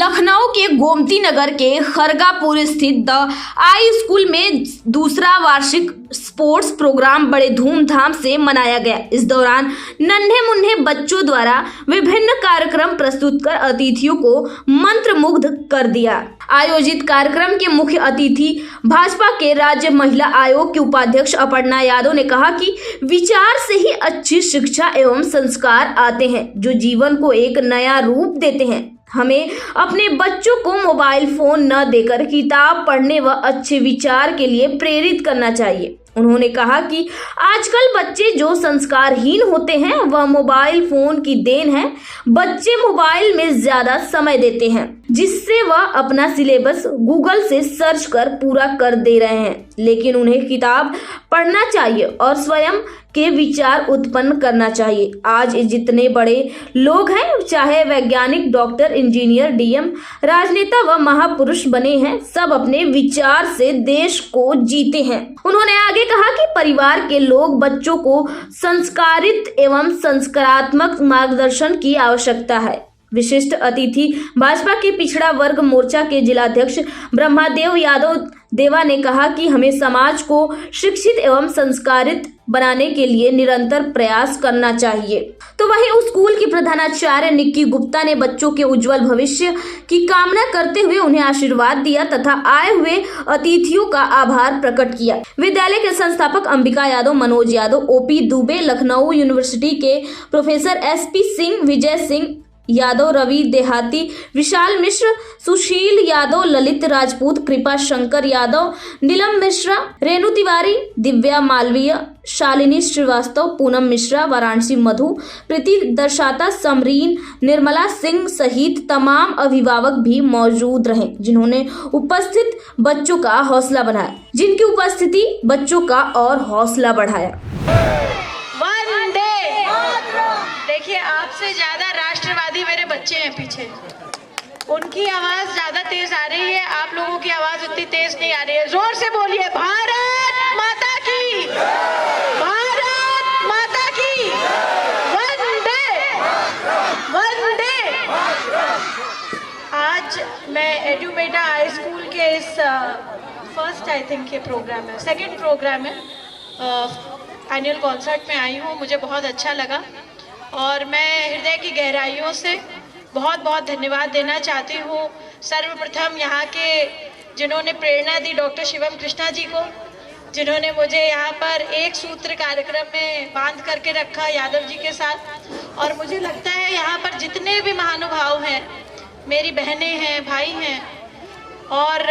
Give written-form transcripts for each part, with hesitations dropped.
लखनऊ के गोमती नगर के खरगापुर स्थित द आई स्कूल में दूसरा वार्षिक स्पोर्ट्स प्रोग्राम बड़े धूमधाम से मनाया गया। इस दौरान नन्हे मुन्ने बच्चों द्वारा विभिन्न कार्यक्रम प्रस्तुत कर अतिथियों को मंत्रमुग्ध कर दिया। आयोजित कार्यक्रम के मुख्य अतिथि भाजपा के राज्य महिला आयोग की उपाध्यक्ष अपर्णा यादव ने कहा कि विचार से ही अच्छी शिक्षा एवं संस्कार आते हैं जो जीवन को एक नया रूप देते हैं। हमें अपने बच्चों को मोबाइल फोन न देकर किताब पढ़ने व अच्छे विचार के लिए प्रेरित करना चाहिए। उन्होंने कहा कि आजकल बच्चे जो संस्कारहीन होते हैं वह मोबाइल फोन की देन है। बच्चे मोबाइल में ज्यादा समय देते हैं जिससे वह अपना सिलेबस गूगल से सर्च कर पूरा कर दे रहे हैं, लेकिन उन्हें किताब पढ़ना चाहिए और स्वयं के विचार उत्पन्न करना चाहिए। आज जितने बड़े लोग हैं, चाहे वैज्ञानिक, डॉक्टर, इंजीनियर, डीएम, राजनेता व महापुरुष बने हैं, सब अपने विचार से देश को जीते हैं। उन्होंने आगे कहा कि परिवार के लोग बच्चों को संस्कारित एवं संस्कारात्मक मार्गदर्शन की आवश्यकता है। विशिष्ट अतिथि भाजपा के पिछड़ा वर्ग मोर्चा के जिलाध्यक्ष ब्रह्मादेव यादव देवा ने कहा कि हमें समाज को शिक्षित एवं संस्कारित बनाने के लिए निरंतर प्रयास करना चाहिए। तो वहीं उस स्कूल की प्रधानाचार्य निक्की गुप्ता ने बच्चों के उज्जवल भविष्य की कामना करते हुए उन्हें आशीर्वाद दिया तथा आए हुए अतिथियों का आभार प्रकट किया। विद्यालय के संस्थापक अंबिका यादव, मनोज यादव, ओपी दुबे, लखनऊ यूनिवर्सिटी के प्रोफेसर एसपी सिंह, विजय सिंह यादव, रवि देहाती, विशाल मिश्र, सुशील यादव, ललित राजपूत, कृपा शंकर यादव, नीलम मिश्रा, रेणु तिवारी, दिव्या मालवीय, शालिनी श्रीवास्तव, पूनम मिश्रा, वाराणसी मधु, प्रीति दर्शाता, समरीन, निर्मला सिंह सहित तमाम अभिभावक भी मौजूद रहे जिन्होंने उपस्थित बच्चों का हौसला बढ़ाया जिनकी उपस्थिति बच्चों का और हौसला बढ़ाया। देखिए, आपसे ज्यादा राष्ट्रवादी मेरे बच्चे हैं पीछे, उनकी आवाज ज्यादा तेज आ रही है, आप लोगों की आवाज उतनी तेज नहीं आ रही है। जोर से बोलिए, भारत माता की, भारत माता की, वंदे वंदे। आज मैं एडुमेटा हाई स्कूल के इस फर्स्ट आई थिंक ये प्रोग्राम है, सेकेंड प्रोग्राम है, एनुअल कॉन्सर्ट में आई हूँ। मुझे बहुत अच्छा लगा और मैं हृदय की गहराइयों से बहुत बहुत धन्यवाद देना चाहती हूँ सर्वप्रथम यहाँ के जिन्होंने प्रेरणा दी, डॉक्टर शिवम कृष्णा जी को, जिन्होंने मुझे यहाँ पर एक सूत्र कार्यक्रम में बांध करके रखा यादव जी के साथ। और मुझे लगता है यहाँ पर जितने भी महानुभाव हैं, मेरी बहनें हैं, भाई हैं, और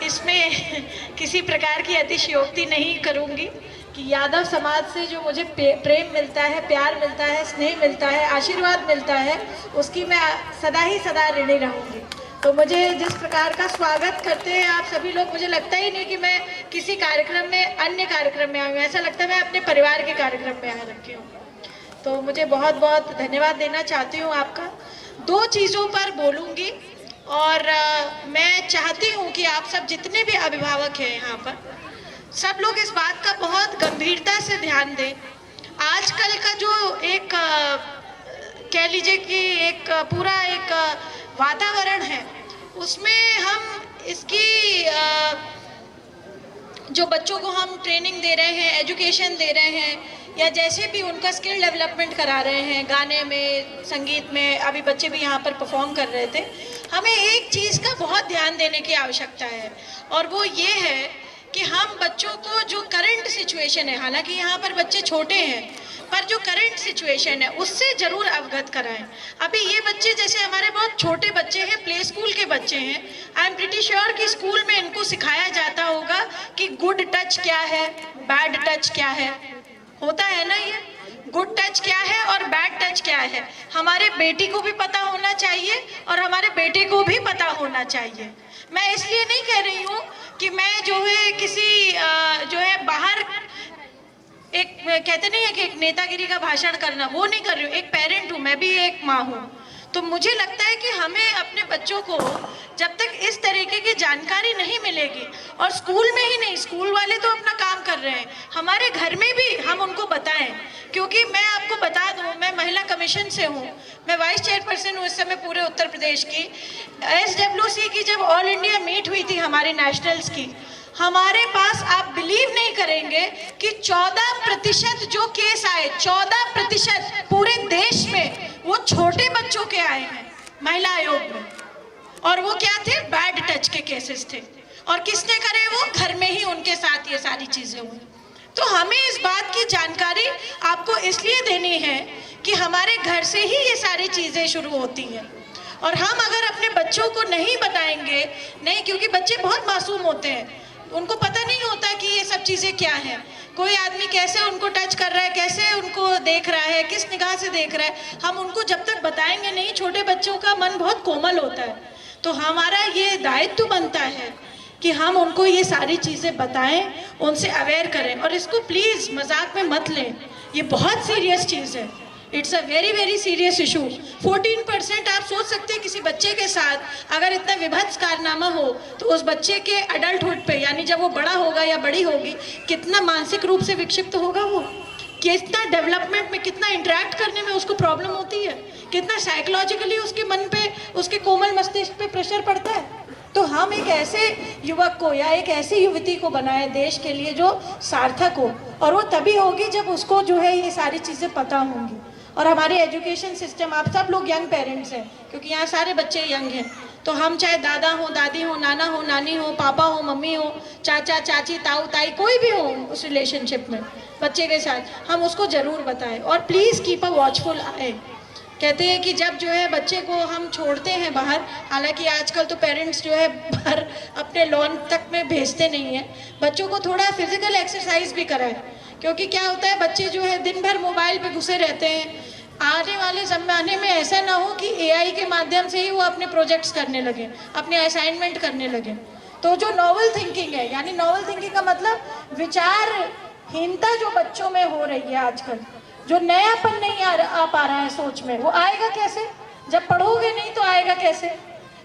इसमें किसी प्रकार की अतिशयोक्ति नहीं करूँगी कि यादव समाज से जो मुझे प्रेम मिलता है, प्यार मिलता है, स्नेह मिलता है, आशीर्वाद मिलता है, उसकी मैं सदा ही सदा ऋणी रहूँगी। तो मुझे जिस प्रकार का स्वागत करते हैं आप सभी लोग, मुझे लगता ही नहीं कि मैं किसी कार्यक्रम में, अन्य कार्यक्रम में आई हूँ, ऐसा लगता है मैं अपने परिवार के कार्यक्रम में आ रखी हूँ। तो मुझे बहुत बहुत धन्यवाद देना चाहती हूँ आपका। दो चीज़ों पर बोलूँगी और मैं चाहती हूँ कि आप सब जितने भी अभिभावक हैं यहाँ पर, सब लोग इस बात का बहुत गंभीरता से ध्यान दें। आजकल का जो एक कह लीजिए कि एक पूरा एक वातावरण है, उसमें हम इसकी जो बच्चों को हम ट्रेनिंग दे रहे हैं, एजुकेशन दे रहे हैं, या जैसे भी उनका स्किल डेवलपमेंट करा रहे हैं, गाने में, संगीत में, अभी बच्चे भी यहाँ पर परफॉर्म कर रहे थे, हमें एक चीज़ का बहुत ध्यान देने की आवश्यकता है और वो ये है कि हम बच्चों को जो करंट सिचुएशन है, हालांकि यहाँ पर बच्चे छोटे हैं, पर जो करंट सिचुएशन है उससे ज़रूर अवगत कराएं। अभी ये बच्चे जैसे हमारे बहुत छोटे बच्चे हैं, प्ले स्कूल के बच्चे हैं, आई एम प्रिटी श्योर कि स्कूल में इनको सिखाया जाता होगा कि गुड टच क्या है, बैड टच क्या है, होता है ना, ये गुड टच क्या है और बैड टच क्या है। हमारे बेटी को भी पता होना चाहिए और हमारे बेटे को भी पता होना चाहिए। मैं इसलिए नहीं कह रही हूँ कि मैं जो है किसी जो है बाहर एक कहते नहीं है कि एक नेतागिरी का भाषण करना, वो नहीं कर रही हूँ। एक पेरेंट हूँ, मैं भी एक माँ हूँ, तो मुझे लगता है कि हमें अपने बच्चों को जब तक इस तरीके की जानकारी नहीं मिलेगी, और स्कूल में ही नहीं, स्कूल वाले तो अपना काम कर रहे हैं, हमारे घर में भी हम उनको बताएं। क्योंकि मैं आपको बता दूं, मैं महिला कमीशन से हूं, मैं वाइस चेयरपर्सन हूं इस समय पूरे उत्तर प्रदेश की। SWC की जब ऑल इंडिया मीट हुई थी हमारी नेशनल्स की, हमारे पास आप बिलीव नहीं करेंगे कि 14% जो केस आए, 14% पूरे देश में वो छोटे बच्चों के आए हैं महिला आयोग में। और वो क्या थे? बैड टच के केसेस थे। और किसने करे? वो घर में ही उनके साथ ये सारी चीजें हुई। तो हमें इस बात की जानकारी आपको इसलिए देनी है कि हमारे घर से ही ये सारी चीजें शुरू होती हैं। और हम अगर अपने बच्चों को नहीं बताएंगे, नहीं, क्योंकि बच्चे बहुत मासूम होते हैं, उनको पता नहीं होता कि ये सब चीज़ें क्या हैं, कोई आदमी कैसे उनको टच कर रहा है, कैसे उनको देख रहा है, किस निगाह से देख रहा है। हम उनको जब तक बताएंगे नहीं, छोटे बच्चों का मन बहुत कोमल होता है, तो हमारा ये दायित्व बनता है कि हम उनको ये सारी चीज़ें बताएं, उनसे अवेयर करें। और इसको प्लीज़ मजाक में मत लें, ये बहुत सीरियस चीज़ है। It's a very very serious issue. 14% आप सोच सकते हैं किसी बच्चे के साथ अगर इतना विभत्स कारनामा हो तो उस बच्चे के अडल्टहुड पे, यानी जब वो बड़ा होगा या बड़ी होगी, कितना मानसिक रूप से विक्षिप्त होगा वो, कितना डेवलपमेंट में, कितना इंटरेक्ट करने में उसको प्रॉब्लम होती है, कितना साइकोलॉजिकली उसके मन पे, उसके कोमल मस्तिष्क पे प्रेशर पड़ता है। तो हम एक ऐसे युवक को या एक ऐसी युवती को बनाए देश के लिए जो सार्थक हो, और वो तभी होगी जब उसको जो है ये सारी चीज़ें पता होंगी। और हमारे एजुकेशन सिस्टम, आप सब लोग यंग पेरेंट्स हैं, क्योंकि यहाँ सारे बच्चे यंग हैं, तो हम चाहे दादा हो, दादी हो, नाना हो, नानी हो, पापा हो, मम्मी हो, चाचा चाची, ताऊ ताई, कोई भी हो उस रिलेशनशिप में बच्चे के साथ, हम उसको ज़रूर बताएं। और प्लीज़ कीप अ वॉचफुल आई। कहते हैं कि जब जो है बच्चे को हम छोड़ते हैं बाहर, हालांकि आजकल तो पेरेंट्स जो है बाहर अपने लॉन तक में भेजते नहीं हैं, बच्चों को थोड़ा फिजिकल एक्सरसाइज भी कराएं। क्योंकि क्या होता है, बच्चे जो है दिन भर मोबाइल पे घुसे रहते हैं। आने वाले ज़माने में ऐसा ना हो कि AI के माध्यम से ही वो अपने प्रोजेक्ट्स करने लगे, अपने असाइनमेंट करने लगे। तो जो नॉवल थिंकिंग है, यानी नॉवल थिंकिंग का मतलब विचारहीनता जो बच्चों में हो रही है आजकल, जो नयापन नहीं आ पा रहा है सोच में, वो आएगा कैसे? जब पढ़ोगे नहीं तो आएगा कैसे?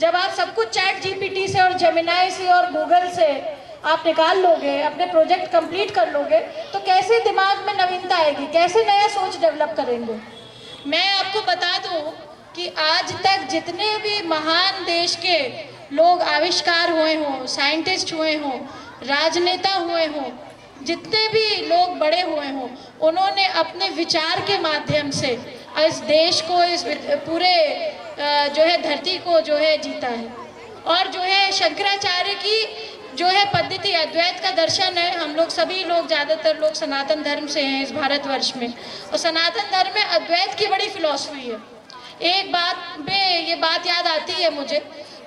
जब आप सब कुछ चैट GPT से और जेमिनाई से और गूगल से आप निकाल लोगे, अपने प्रोजेक्ट कंप्लीट कर लोगे, तो कैसे दिमाग में नवीनता आएगी, कैसे नया सोच डेवलप करेंगे? मैं आपको बता दूं कि आज तक जितने भी महान देश के लोग आविष्कार हुए हों, साइंटिस्ट हुए हों, राजनेता हुए हों, जितने भी लोग बड़े हुए हों, उन्होंने अपने विचार के माध्यम से इस देश को, इस पूरे जो है धरती को जो है जीता है। और जो है शंकराचार्य की जो है पद्धति, अद्वैत का दर्शन है। हम लोग सभी लोग, ज़्यादातर लोग सनातन धर्म से हैं इस भारतवर्ष में, और सनातन धर्म में अद्वैत की बड़ी फिलॉसफी है। एक बात में ये बात याद आती है मुझे,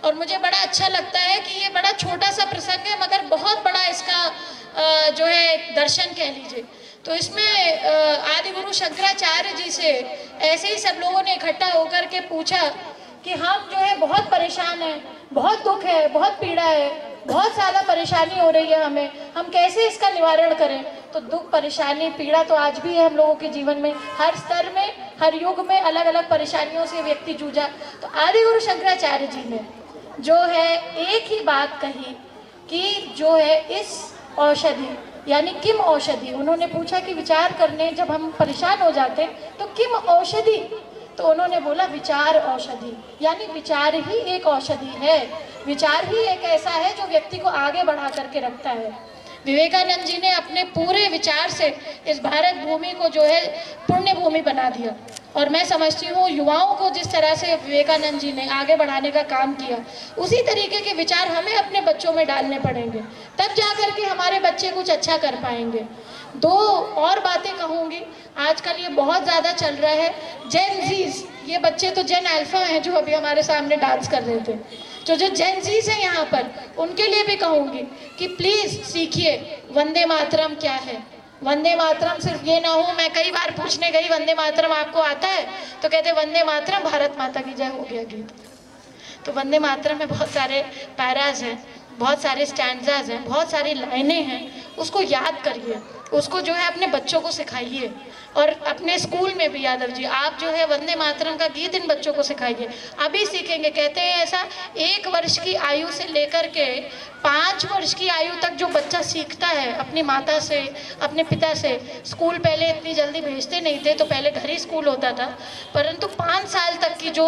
और मुझे बड़ा अच्छा लगता है कि ये बड़ा छोटा सा प्रसंग है मगर बहुत बड़ा इसका जो है दर्शन कह लीजिए। तो इसमें आदि गुरु शंकराचार्य जी से ऐसे ही सब लोगों ने इकट्ठा होकर के पूछा कि हम जो है बहुत परेशान हैं, बहुत दुख है, बहुत पीड़ा है, बहुत ज़्यादा परेशानी हो रही है हमें, हम कैसे इसका निवारण करें? तो दुख, परेशानी, पीड़ा तो आज भी है हम लोगों के जीवन में, हर स्तर में, हर युग में अलग अलग परेशानियों से व्यक्ति जूझा। तो आदि गुरु शंकराचार्य जी ने जो है एक ही बात कही कि जो है इस औषधि, यानी किम औषधि, उन्होंने पूछा कि विचार करने जब हम परेशान हो जाते तो किम औषधि, तो उन्होंने बोला विचार औषधि, यानी विचार ही एक औषधि है। विचार ही एक ऐसा है जो व्यक्ति को आगे बढ़ा करके रखता है। विवेकानंद जी ने अपने पूरे विचार से इस भारत भूमि को जो है पुण्य भूमि बना दिया। और मैं समझती हूँ युवाओं को जिस तरह से विवेकानंद जी ने आगे बढ़ाने का काम किया, उसी तरीके के विचार हमें अपने बच्चों में डालने पड़ेंगे, तब जा कर के हमारे बच्चे कुछ अच्छा कर पाएंगे। दो और बातें कहूँगी, आजकल ये बहुत ज़्यादा चल रहा है जेन जीज, ये बच्चे तो जेन अल्फा हैं जो अभी हमारे सामने डांस कर रहे थे, जो जेन जीज हैं यहाँ पर, उनके लिए भी कहूँगी कि प्लीज़ सीखिए वंदे मातरम क्या है। वंदे मातरम सिर्फ ये ना हो, मैं कई बार पूछने गई वंदे मातरम आपको आता है, तो कहते वंदे मातरम भारत माता की जय हो गया गीत। तो वंदे मातरम में बहुत सारे पैराज हैं, बहुत सारे स्टैंजाज हैं, बहुत सारी लाइनें हैं, उसको याद करिए, उसको जो है अपने बच्चों को सिखाइए। और अपने स्कूल में भी यादव जी आप जो है वंदे मातरम का गीत इन बच्चों को सिखाइए। अभी सीखेंगे, कहते हैं ऐसा 1 वर्ष की आयु से लेकर के 5 वर्ष की आयु तक जो बच्चा सीखता है अपनी माता से, अपने पिता से। स्कूल पहले इतनी जल्दी भेजते नहीं थे, तो पहले घर ही स्कूल होता था, परंतु 5 साल तक की जो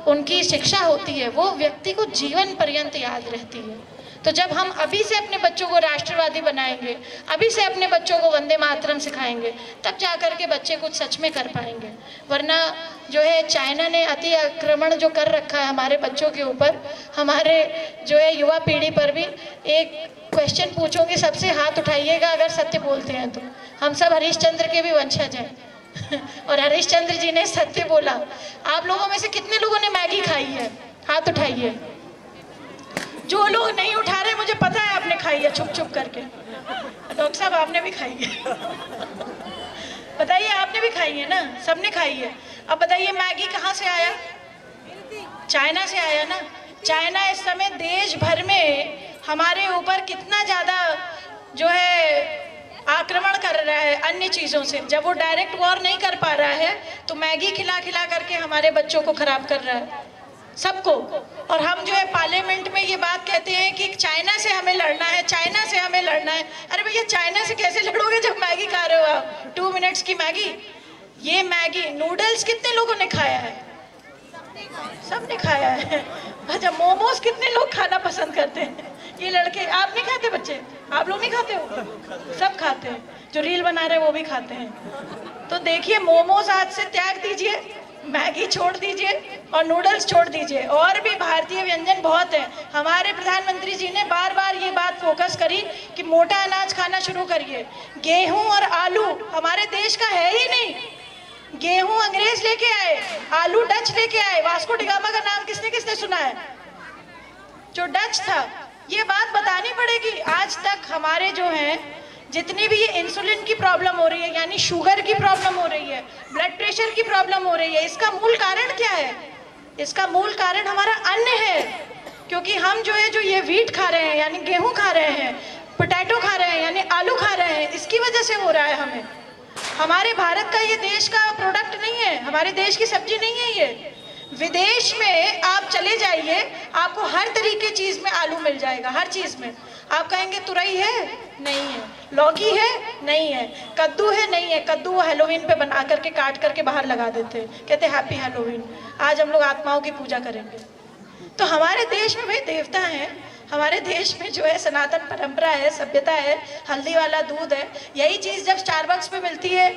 उनकी शिक्षा होती है वो व्यक्ति को जीवन पर्यंत याद रहती है। तो जब हम अभी से अपने बच्चों को राष्ट्रवादी बनाएंगे, अभी से अपने बच्चों को वंदे मातरम सिखाएंगे, तब जा कर के बच्चे कुछ सच में कर पाएंगे। वरना जो है चाइना ने अति आक्रमण जो कर रखा है हमारे बच्चों के ऊपर, हमारे जो है युवा पीढ़ी पर भी। एक क्वेश्चन पूछूंगी, सबसे हाथ उठाइएगा अगर सत्य बोलते हैं तो। हम सब हरिश्चंद्र के भी वंशज हैं और हरिश्चंद्र जी ने सत्य बोला। आप लोगों में से कितने लोगों ने मैगी खाई है? हाथ उठाइए। जो लोग नहीं उठा रहे, मुझे पता है आपने खाई है छुप छुप करके। डॉक्टर साहब आपने भी खाई है बताइए, आपने भी खाई है ना? सबने खाई है। अब बताइए मैगी कहाँ से आया? चाइना से आया ना। चाइना इस समय देश भर में हमारे ऊपर कितना ज़्यादा जो है आक्रमण कर रहा है अन्य चीज़ों से। जब वो डायरेक्ट वॉर नहीं कर पा रहा है तो मैगी खिला खिला करके हमारे बच्चों को खराब कर रहा है, सबको। और हम जो है पार्लियामेंट में ये बात कहते हैं कि चाइना से हमें लड़ना है, चाइना से हमें लड़ना है। अरे भैया चाइना से कैसे लड़ोगे जब मैगी खा रहे हो आप? 2 मिनट्स की मैगी। ये मैगी नूडल्स कितने लोगों ने खाया है? सबने खाया है। अच्छा मोमोज कितने लोग खाना पसंद करते हैं? ये लड़के। आप नहीं खाते? बच्चे आप लोग नहीं खाते हो? सब खाते हैं, जो रील बना रहे हैं वो भी खाते हैं। तो देखिए मोमोज आज से त्याग दीजिए, मैगी छोड़ दीजिए और नूडल्स छोड़ दीजिए। और भी भारतीय व्यंजन बहुत है। हमारे प्रधानमंत्री जी ने बार बार ये बात फोकस करी कि मोटा अनाज खाना शुरू करिए। गेहूं और आलू हमारे देश का है ही नहीं। गेहूं अंग्रेज लेके आए, आलू डच लेके आए। वास्को डिगामा का नाम किसने किसने सुना है? जो डच था। ये बात बतानी पड़ेगी। आज तक हमारे जो हैं जितनी भी ये इंसुलिन की प्रॉब्लम हो रही है, यानी शुगर की प्रॉब्लम हो रही है, ब्लड प्रेशर की प्रॉब्लम हो रही है, इसका मूल कारण क्या है? इसका मूल कारण हमारा अन्न है। क्योंकि हम जो है जो ये व्हीट खा रहे हैं यानी गेहूं खा रहे हैं, पोटैटो खा रहे हैं यानी आलू खा रहे हैं, इसकी वजह से हो रहा है हमें। हमारे भारत का ये देश का प्रोडक्ट नहीं है, हमारे देश की सब्जी नहीं है ये। विदेश में आप चले जाइए, आपको हर तरीके चीज़ में आलू मिल जाएगा, हर चीज़ में। आप कहेंगे तुरई है? नहीं है। लौकी है? नहीं है। कद्दू है? नहीं है। कद्दू वो हेलोवीन पे बना करके काट करके बाहर लगा देते हैं, कहते हैं हैप्पी हेलोवीन, आज हम लोग आत्माओं की पूजा करेंगे। तो हमारे देश में भाई देवता हैं, हमारे देश में जो है सनातन परंपरा है, सभ्यता है, हल्दी वाला दूध है। यही चीज़ जब स्टारबक्स पे मिलती है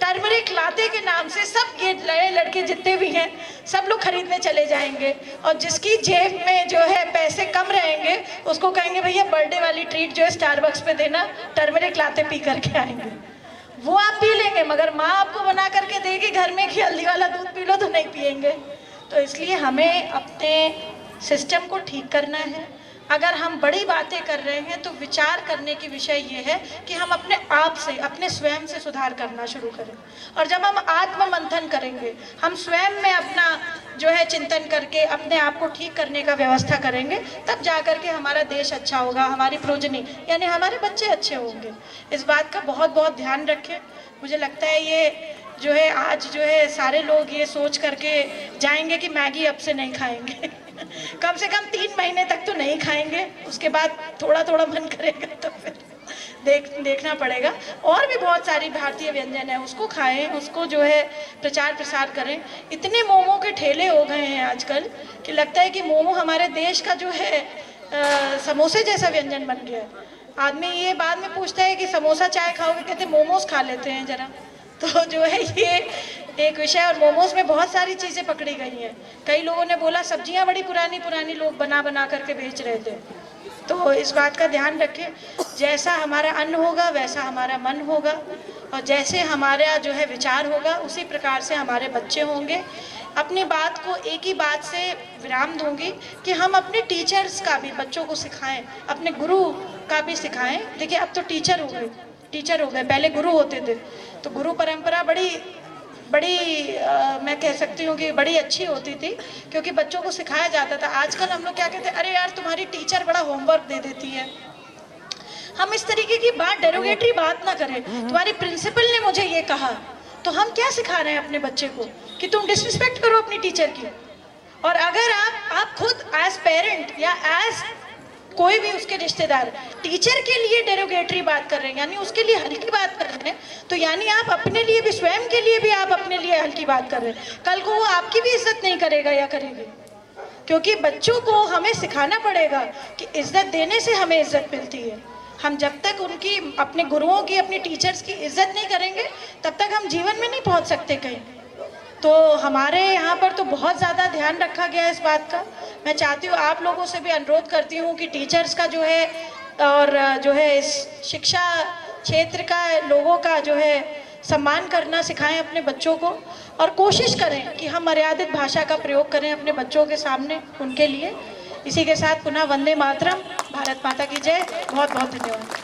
टर्मरिक लाते के नाम से, सब ये नए लड़के जितने भी हैं सब लोग खरीदने चले जाएंगे। और जिसकी जेब में जो है पैसे कम रहेंगे उसको कहेंगे भैया बर्थडे वाली ट्रीट जो है स्टारबक्स पे देना, टर्मरिक लाते पी करके आएंगे। वो आप पी लेंगे, मगर माँ आपको बना करके देगी घर में कि हल्दी वाला दूध पी लो, तो नहीं पियेंगे। तो इसलिए हमें अपने सिस्टम को ठीक करना है। अगर हम बड़ी बातें कर रहे हैं तो विचार करने की विषय ये है कि हम अपने आप से, अपने स्वयं से सुधार करना शुरू करें। और जब हम आत्म मंथन करेंगे, हम स्वयं में अपना जो है चिंतन करके अपने आप को ठीक करने का व्यवस्था करेंगे, तब जा कर के हमारा देश अच्छा होगा, हमारी प्रोजनी यानी हमारे बच्चे अच्छे होंगे। इस बात का बहुत बहुत ध्यान रखें। मुझे लगता है ये जो है आज जो है सारे लोग ये सोच करके जाएंगे कि मैगी अब से नहीं खाएंगे कम से कम 3 महीने तक तो नहीं खाएंगे, उसके बाद थोड़ा थोड़ा मन करेगा तो फिर देखना पड़ेगा। और भी बहुत सारी भारतीय व्यंजन है, उसको खाएं, उसको जो है प्रचार प्रसार करें। इतने मोमो के ठेले हो गए हैं आजकल कि लगता है कि मोमो हमारे देश का जो है समोसे जैसा व्यंजन बन गया है। आदमी ये बाद में पूछता है कि समोसा चाय खाओगे, कहते मोमोज खा लेते हैं जरा। तो जो है ये एक विषय। और मोमोज में बहुत सारी चीज़ें पकड़ी गई हैं। कई लोगों ने बोला सब्जियां बड़ी पुरानी पुरानी लोग बना बना करके बेच रहे थे। तो इस बात का ध्यान रखें, जैसा हमारा अन्न होगा वैसा हमारा मन होगा, और जैसे हमारा जो है विचार होगा उसी प्रकार से हमारे बच्चे होंगे। अपनी बात को एक ही बात से विराम दूंगी कि हम अपने टीचर्स का भी बच्चों को सिखाएं, अपने गुरु का भी सिखाएं। देखिए अब तो टीचर हो गए, पहले गुरु होते थे। तो गुरु परंपरा बड़ी मैं कह सकती हूँ कि बड़ी अच्छी होती थी, क्योंकि बच्चों को सिखाया जाता था। आजकल हम लोग क्या कहते हैं, अरे यार तुम्हारी टीचर बड़ा होमवर्क दे देती है, हम इस तरीके की बात, डेरोगेटरी बात ना करें। तुम्हारी प्रिंसिपल ने मुझे ये कहा, तो हम क्या सिखा रहे हैं अपने बच्चे को कि तुम डिसरिस्पेक्ट करो अपनी टीचर की। और अगर आप खुद एज पेरेंट या एज कोई भी उसके रिश्तेदार टीचर के लिए डेरोगेटरी बात कर रहे हैं, यानी उसके लिए हल्की बात कर रहे हैं, तो यानी आप अपने लिए भी, स्वयं के लिए भी आप अपने लिए हल्की बात कर रहे हैं। कल को वो आपकी भी इज्जत नहीं करेगा या करेगी, क्योंकि बच्चों को हमें सिखाना पड़ेगा कि इज्जत देने से हमें इज्जत मिलती है। हम जब तक उनकी, अपने गुरुओं की, अपने टीचर्स की इज्जत नहीं करेंगे, तब तक हम जीवन में नहीं पहुंच सकते कहीं। तो हमारे यहाँ पर तो बहुत ज़्यादा ध्यान रखा गया है इस बात का। मैं चाहती हूँ, आप लोगों से भी अनुरोध करती हूँ कि टीचर्स का जो है, और जो है इस शिक्षा क्षेत्र का लोगों का जो है सम्मान करना सिखाएं अपने बच्चों को, और कोशिश करें कि हम मर्यादित भाषा का प्रयोग करें अपने बच्चों के सामने, उनके लिए। इसी के साथ पुनः वंदे मातरम, भारत माता की जय। बहुत बहुत धन्यवाद।